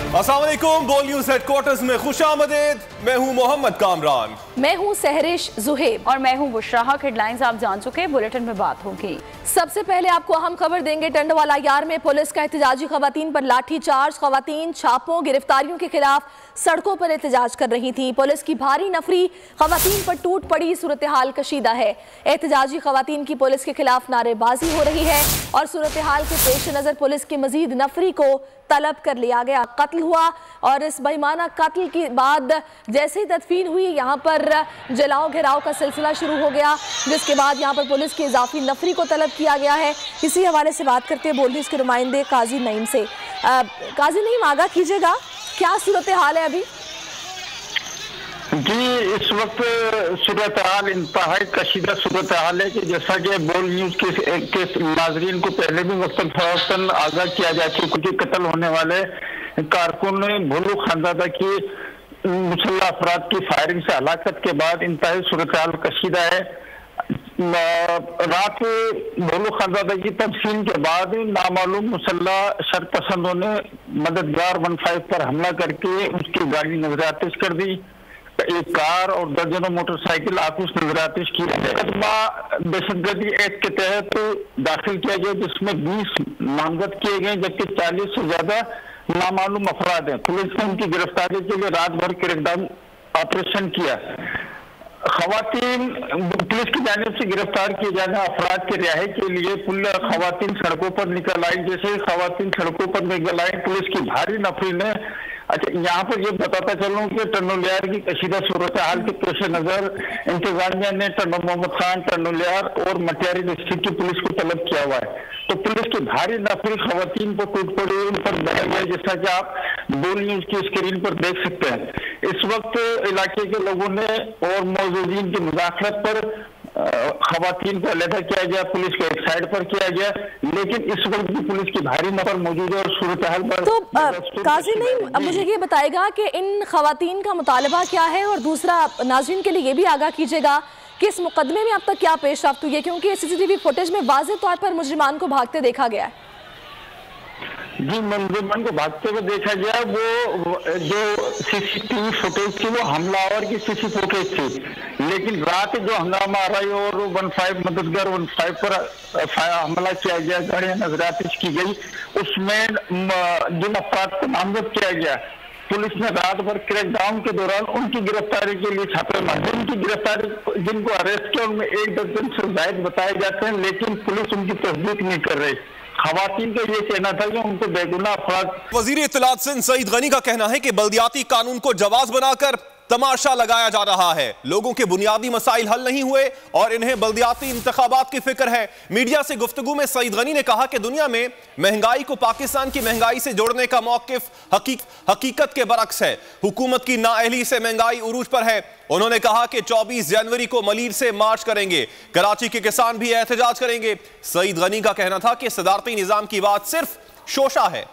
अस्सलाम वालेकुम। बोल न्यूज हेडक्वार्टर्स में खुशामदीद। मैं हूं मोहम्मद कामरान। मैं हूं सहरिश जुहेब और मैं हूं बुशरा। हेडलाइंस आप जान चुके, बुलेटिन में बात होगी। सबसे पहले आपको अहम खबर देंगे। टंडवाला यार में पुलिस का एहतजाजी खवातीन पर लाठीचार्ज। खवातीन छापों गिरफ्तारियों के खिलाफ सड़कों पर एहतजाज कर रही थी। पुलिस की भारी नफरी खवातीन पर टूट पड़ी। सूरत हाल कशीदा है। एहतजाजी खवातीन की पुलिस के खिलाफ नारेबाजी हो रही है और सूरत हाल के पेश नजर पुलिस की मजीद नफरी को तलब कर लिया गया। कत्ल हुआ और इस बेईमाना कत्ल के बाद जैसे ही तदफीन हुई यहाँ पर जलाओ घेराव का सिलसिला शुरू हो गया, जिसके बाद यहाँ पर पुलिस की इजाफी नफरी को तलब किया गया है। इसी हवाले से बात करते हैं बोलने के नुमाइंदे काजी नईम से। काजी नईम, आगाह कीजिएगा, क्या सूरत हाल है अभी? जी, इस वक्त सूरत हाल इंतहाई कशीदा सूरत हाल है कि जैसा कि बोल न्यूज के नाजरीन को पहले भी वक्तन फवक्तन आगाह किया जा चुका कि कत्ल होने वाले कारकुन भोलू खानजादा की मुसल्ला अफराद की फायरिंग से हलाकत के बाद इंतहाई सूरत हाल कशीदा है। रात भोलू खानजादा की तदफीन के बाद नामालूम मुसल्ला शरपसंदों ने मददगार 15 पर हमला करके उसकी गाड़ी नजरातिश कर दी। एक कार और दर्जनों मोटरसाइकिल आकुश नजरातिश की मुकदमा दहशतगर्दी एक्ट के तहत दाखिल किया गया, जिसमें 20 नामजद किए गए, जबकि 40 से ज्यादा नामालूम अफराद हैं। पुलिस ने उनकी गिरफ्तारी के लिए रात भर क्रैकडाउन ऑपरेशन किया। खवातीन पुलिस की जानिब से गिरफ्तार किए जाने अफराद के रिहाई के लिए खवातीन सड़कों पर निकल आई। जैसे खवातीन सड़कों पर निकल आई, पुलिस की भारी नफरी ने यहाँ पर ये बताता चलूं कि टंडोलियार की कशीदा सूरत हाल के पेश नजर इंतजामिया ने मोहम्मद खान, टंडोलियार और मटियारी डिस्ट्रिक्ट की पुलिस को तलब किया हुआ है। तो पुलिस की भारी नफरी खवातीन पर टूट पड़ी, उन पर बढ़ा गया, जैसा कि आप बोल न्यूज की स्क्रीन पर देख सकते हैं। इस वक्त इलाके के लोगों ने और मौजूदीन की मुदाखलत पर खवातीन को अलहदा किया गया, पुलिस को एक साइड पर किया गया, लेकिन इस वक्त भी पुलिस की भारी नफर मौजूद है और सूरत हाल पर। तो काजी नहीं, मुझे ये बताएगा कि इन खवातीन का मुतालबा क्या है, और दूसरा नाज़रीन के लिए ये भी आगाह कीजिएगा कि इस मुकदमे में अब तक क्या पेशरफ्त हुई है, क्योंकि सीसीटीवी फुटेज में वाज़ेह तौर पर मुजरिमान को भागते देखा गया है। जी, मुजरिमान को भागते हुए देखा गया। वो जो सीसीटीवी फुटेज थी वो हमलावर की सीसी फुटेज थी, लेकिन रात जो हंगामा आ रही और 15 मददगार 15 पर हमला किया गया, गाड़ियां नजरातिश की गई, उसमें जिन अफराद को नामजद किया गया, पुलिस ने रात भर क्रैकडाउन के दौरान उनकी गिरफ्तारी के लिए छापेमारी, जिनकी गिरफ्तारी जिनको अरेस्ट किया उनमें 1 दर्जन से ज्यादा बताए जाते हैं, लेकिन पुलिस उनकी तस्दीक नहीं कर रही। खवातीन का ये कहना था कि उनको बेगुनाह अफराद। वजीर इत्तलात सिंध सईद गनी का कहना है कि बल्दियाती कानून को जवाज बनाकर तमाशा लगाया जा रहा है। लोगों के बुनियादी मसाइल हल नहीं हुए और इन्हें बल्दियाती इंतखाबात की फिक्र है। मीडिया से गुफ्तगू में सईद गनी ने कहा कि दुनिया में महंगाई को पाकिस्तान की महंगाई से जोड़ने का मौकिफ हकीकत के बरक्स है। हुकूमत की नाअहली से महंगाई उरूज पर है। उन्होंने कहा कि 24 जनवरी को मलीर से मार्च करेंगे। कराची के किसान भी एहतजाज करेंगे। सईद गनी का कहना था कि सदारती निजाम की बात सिर्फ शोशा है।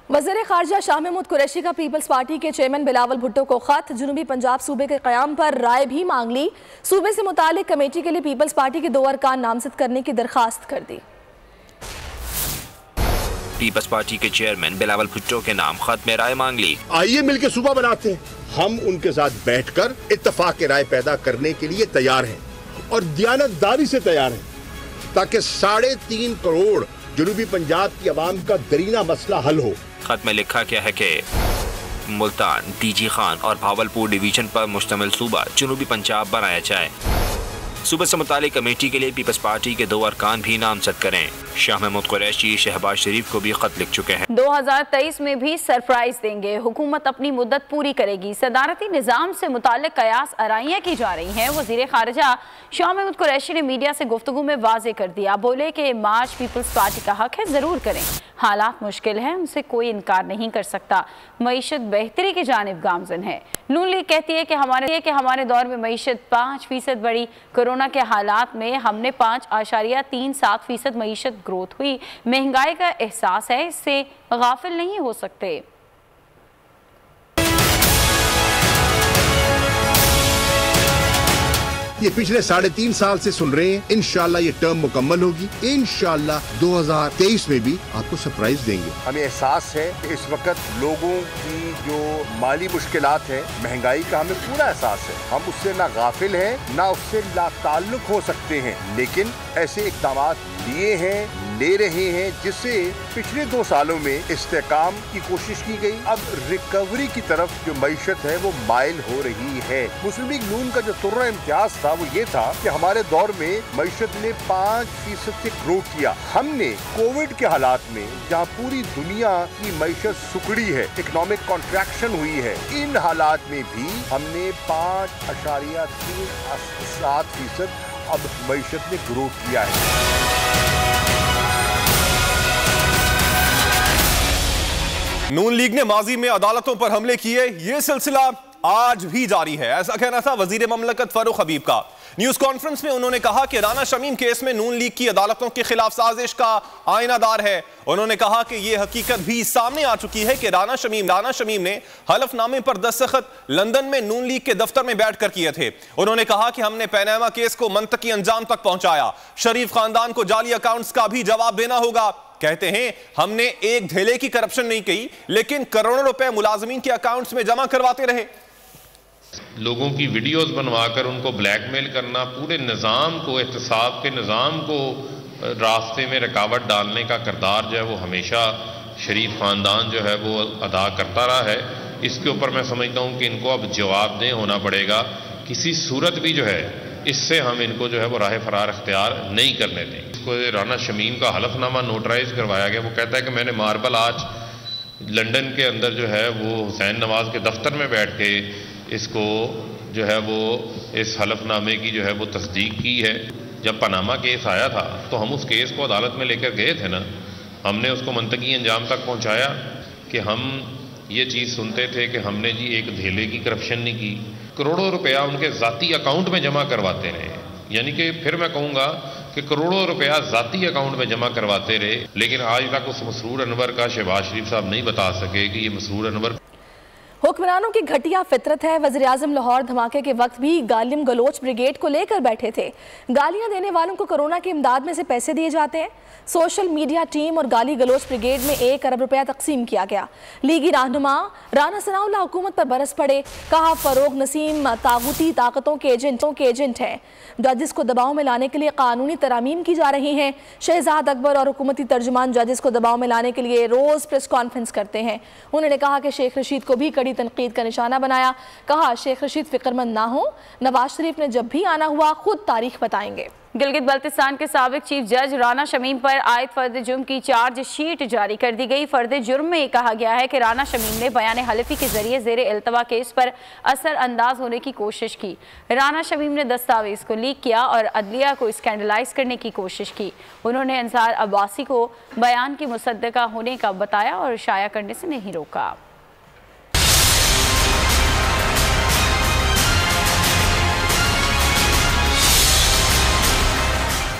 वज़ीर ख़ारजा शाह महमूद कुरैशी का पीपल्स पार्टी के चेयरमैन बिलावल भुट्टो को खत। जनूबी पंजाब सूबे के क़याम पर राय भी मांग ली। सूबे से मुतालिक कमेटी के लिए पीपल्स पार्टी के 2 अरकान नामज़द करने की दरखास्त कर दी। पीपल्स पार्टी के चेयरमैन बिलावल भुट्टो के नाम खत में राय मांग ली। आइए मिलकर सूबा बनाते हैं। हम उनके साथ बैठकर इत्तफाक की राय पैदा करने के लिए तैयार हैं और दियानतदारी से तैयार हैं, ताकि 3.5 करोड़ जनूबी पंजाब की आवाम का दरीना मसला हल हो। खत में लिखा गया है कि मुल्तान, डीजी खान और भावलपुर डिवीजन पर मुश्तमिल सूबा जनूबी पंजाब बनाया जाए। सूबे से मुतालिक कमेटी के लिए पीपल्स पार्टी के 2 अरकान भी नामजद करें। शाह महमूद कुरैशी शहबाज शरीफ को भी खत लिख चुके हैं। 2023 में भी सरप्राइज देंगे। हुकूमत अपनी मुद्दत पूरी करेगी। सदारती निजाम से मुतालिक कयास आराइयाँ की जा रही हैं। वजीर खारजा शाह महमूद कुरैशी ने मीडिया से गुफ्तगू में वाजे कर दिया। बोले कि मार्च पीपल्स पार्टी का हक है, जरूर करें। हालात मुश्किल है, उनसे कोई इनकार नहीं कर सकता। मईशत बेहतरी की जानिब गामजन है। नून लीग कहती है कि हमारे दौर में मईशत 5% बढ़ी। कोरोना के हालात में हमने 5.37% मईशत ग्रोथ हुई। महंगाई का एहसास है, इससे गाफिल नहीं हो सकते। ये पिछले 3.5 साल से सुन रहे हैं। इंशाल्लाह ये टर्म मुकम्मल होगी। इंशाल्लाह 2023 में भी आपको सरप्राइज देंगे। हमें एहसास है कि इस वक्त लोगों की जो माली मुश्किलात है, महंगाई का हमें पूरा एहसास है। हम उससे ना गाफिल हैं, ना उससे लाताल्लुक हो सकते हैं, लेकिन ऐसे इक़दाम लिए हैं, ले रहे हैं, जिससे पिछले 2 सालों में इस्तेकाम की कोशिश की गई। अब रिकवरी की तरफ जो मईशत है वो माइल हो रही है। मुस्लिम लीग नून का जो तुर्रा इम्तियाज था वो ये था कि हमारे दौर में मईशत ने 5% से ग्रो किया। हमने कोविड के हालात में, जहाँ पूरी दुनिया की मईशत सुकड़ी है, इकोनॉमिक कॉन्ट्रैक्शन हुई है, इन हालात में भी हमने 5.37% अब मईशत ने ग्रो किया है। नून लीग ने माजी में अदालतों पर हमले किए, ये सिलसिला आज भी जारी है, ऐसा कहना था वजीर ममलकत फारूक हबीब का। न्यूज कॉन्फ्रेंस में उन्होंने कहा कि राना शमीम केस में नून लीग की अदालतों के खिलाफ साजिश का आईनादार है। उन्होंने कहा कि यह हकीकत भी सामने आ चुकी है कि राना शमीम ने हलफनामे पर दस्तखत लंदन में नून लीग के दफ्तर में बैठकर किए थे। उन्होंने कहा कि हमने पनामा केस को मंतकी अंजाम तक पहुंचाया। शरीफ खानदान को जाली अकाउंट्स का भी जवाब देना होगा। कहते हैं हमने एक धेले की करप्शन नहीं की, लेकिन करोड़ों रुपए मुलाजमीन के अकाउंट्स में जमा करवाते रहे। लोगों की वीडियोस बनवाकर उनको ब्लैकमेल करना, पूरे निज़ाम को, एहतसाब के निज़ाम को रास्ते में रुकावट डालने का किरदार जो है वो हमेशा शरीफ ख़ानदान जो है वो अदा करता रहा है। इसके ऊपर मैं समझता हूँ कि इनको अब जवाबदेह होना पड़ेगा। किसी सूरत भी जो है इससे हम इनको जो है वो राह फरार इख्तियार नहीं करने दें। इसको राना शमीम का हलफनामा नोटराइज करवाया गया। वो कहता है कि मैंने मार्बल आज लंदन के अंदर जो है वो हुसैन नवाज के दफ्तर में बैठ के इसको जो है वो इस हलफनामे की जो है वो तस्दीक की है। जब पनामा केस आया था तो हम उस केस को अदालत में लेकर गए थे ना, हमने उसको मंतकी अंजाम तक पहुंचाया कि हम ये चीज़ सुनते थे कि हमने जी एक धेले की करप्शन नहीं की, करोड़ों रुपया उनके ज़ाती अकाउंट में जमा करवाते रहे। यानी कि फिर मैं कहूँगा कि करोड़ों रुपया ज़ाती अकाउंट में जमा करवाते रहे, लेकिन आज तक उस मसरूर अनवर का शहबाज शरीफ साहब नहीं बता सके कि ये मसरूर अनवर। हुक्मरानों की घटिया फितरत है। वज़ीर आज़म लाहौर धमाके के वक्त भी गालिम गलोच ब्रिगेड को लेकर बैठे थे। गालियां देने वालों को कोरोना की इमदाद में से पैसे दिए जाते हैं। सोशल मीडिया टीम और गाली गलोच ब्रिगेड में 1 अरब रुपया तकसीम किया गया। लीगी रहनुमा राना सनाउल्लाह हुकूमत पर बरस पड़े। कहा फरोग नसीम तागूती ताकतों के एजेंट हैं। जजिस को दबाव में लाने के लिए कानूनी तरामीम की जा रही हैं। शहजाद अकबर और हुकूमती तर्जुमान जजिस को दबाव में लाने के लिए रोज़ प्रेस कॉन्फ्रेंस करते हैं। उन्होंने कहा कि शेख रशीद को भी कड़ी तनकीद का निशाना बनाया। कहा शेख रशीद फिक्रमंद ना हो, नवाज शरीफ ने जब भी आना हुआ खुद तारीख बताएंगे। गिलगित बल्तिस्तान के साबिक चीफ जज राना शमीम पर आयद फर्द जुर्म की चार्जशीट जारी कर दी गई। फर्द जुर्म में कहा गया है कि राना शमीम ने बयान हलफी के जरिए ज़ेरे इल्तवा केस पर असर अंदाज होने की कोशिश की। राना शमीम ने दस्तावेज को लीक किया और अदलिया को स्कैंडलाइज करने की कोशिश की। उन्होंने अंसार अब्बासी को बयान की मुसद्दका होने का बताया और शाया करने से नहीं रोका।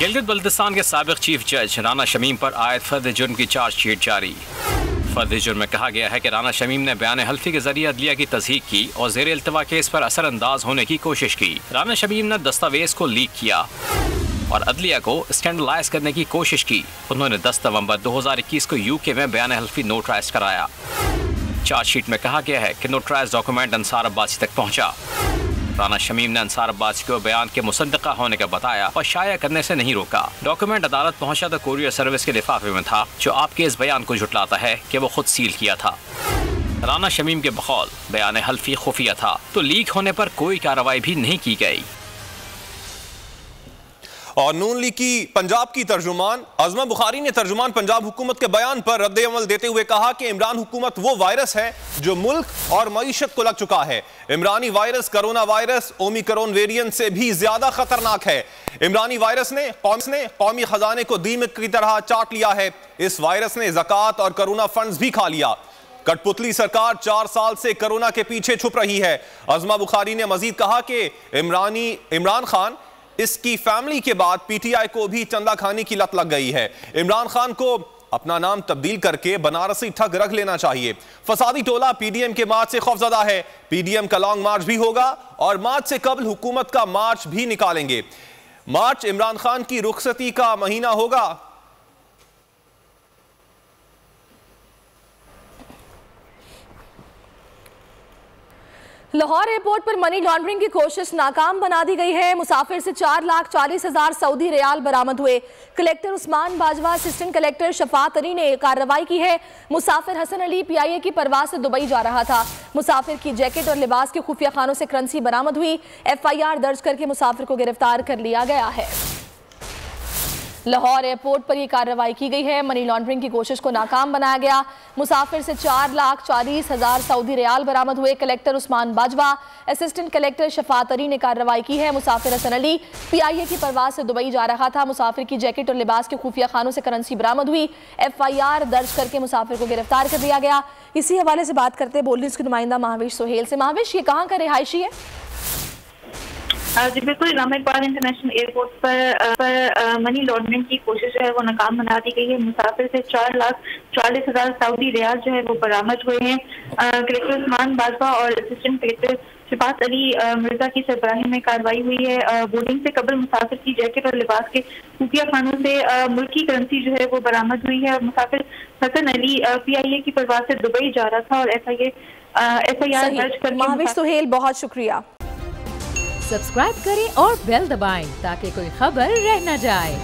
गिलगित बल्तिस्तान के साबिक चीफ जज राना शमीम पर आयद फर्द जुर्म की चार्जशीट जारी। फर्द जुर्म में कहा गया है कि राना शमीम ने बयान हल्फी के जरिए अदलिया की तस्दीक की और ज़ेरे इल्तवा केस पर असर अंदाज होने की कोशिश की। राना शमीम ने दस्तावेज को लीक किया और अदलिया को स्कैंडलाइज करने की कोशिश की। उन्होंने 10 नवंबर 2021 को यूके में बयान हल्फी नोटराइज कराया। चार्जशीट में कहा गया है कि नोटराइज डॉक्यूमेंट अंसार अब्बासी तक पहुंचा। राना शमीम ने अंसार अब्बासी को बयान के मुसद्दका होने का बताया और शाया करने से नहीं रोका। डॉक्यूमेंट अदालत पहुंचा तो कुरियर सर्विस के लिफाफे में था, जो आपके इस बयान को झुटलाता है कि वो खुद सील किया था। राना शमीम के बकौल बयान हल्फी खुफिया था, तो लीक होने पर कोई कार्रवाई भी नहीं की गई। और नून लीग की पंजाब की तर्जुमान अज़मा बुखारी ने तर्जुमान पंजाब हुकूमत के बयान पर रद्द अमल देते हुए कहा कि इमरान हुकूमत वो वायरस है जो मुल्क और मईशत को लग चुका है। Imrani virus corona virus Omicron variant से भी ज्यादा खतरनाक है। इमरानी वायरस ने कौमी खजाने को दीमक की तरह चाट लिया है। इस वायरस ने ज़कात और कोरोना फंड्स भी खा लिया। कठपुतली सरकार 4 साल से कोरोना के पीछे छुप रही है। अज़मा बुखारी ने मजीद कहा कि इमरान खान इसकी फैमिली के बाद पीटीआई को भी चंदा खाने की लत लग गई है। इमरान खान को अपना नाम तब्दील करके बनारसी ठग रख लेना चाहिए। फसादी टोला पीडीएम के मार्च से खौफजदा है। पीडीएम का लॉन्ग मार्च भी होगा और मार्च से कबल हुकूमत का मार्च भी निकालेंगे। मार्च इमरान खान की रुखसती का महीना होगा। लाहौर एयरपोर्ट पर मनी लॉन्ड्रिंग की कोशिश नाकाम बना दी गई है। मुसाफिर से 4,40,000 सऊदी रियाल बरामद हुए। Collector Usman Bajwa, assistant collector Shafaat Ali ने कार्रवाई की है। मुसाफिर हसन अली पीआईए की परवाज से दुबई जा रहा था। मुसाफिर की जैकेट और लिबास के खुफिया खानों से करेंसी बरामद हुई। एफआईआर दर्ज करके मुसाफिर को गिरफ्तार कर लिया गया है। लाहौर एयरपोर्ट पर यह कार्रवाई की गई है। मनी लॉन्ड्रिंग की कोशिश को नाकाम बनाया गया। मुसाफिर से 4,40,000 सऊदी रियाल बरामद हुए। Collector Usman Bajwa, assistant collector Shafaat Ali ने कार्रवाई की है। मुसाफिर हसन अली पीआईए की परवाज से दुबई जा रहा था। मुसाफिर की जैकेट और लिबास के खुफिया खानों से करेंसी बरामद हुई। एफआईआर दर्ज करके मुसाफिर को गिरफ्तार कर लिया गया। इसी हवाले से बात करते हैं बोल्ड न्यूज़ के नुमाइंदा महावेश सोहेल से। महावेश, ये कहाँ का रिहायशी है? जी बिल्कुल, इस्लाम इकबाल इंटरनेशनल एयरपोर्ट पर मनी लॉन्ड्रिंग की कोशिश जो है वो नाकाम बना दी गई है। मुसाफिर से 4,40,000 सऊदी रियाल जो है वो बरामद हुए हैं। कलेक्टर उस्मान बाजवा और असिस्टेंट कलेक्टर शफात अली मिर्जा की सरबराही में कार्रवाई हुई है। बोर्डिंग से कबल मुसाफिर की जैकेट और लिबास के खुफिया खानों से मुल्की करेंसी जो है वो बरामद हुई है। मुसाफिर हसन अली पीआईए की परवाज से दुबई जा रहा था और एफआईआर दर्ज करके। महावेश सोहेल, बहुत शुक्रिया। सब्सक्राइब करें और बेल दबाएं ताकि कोई खबर रह न जाए।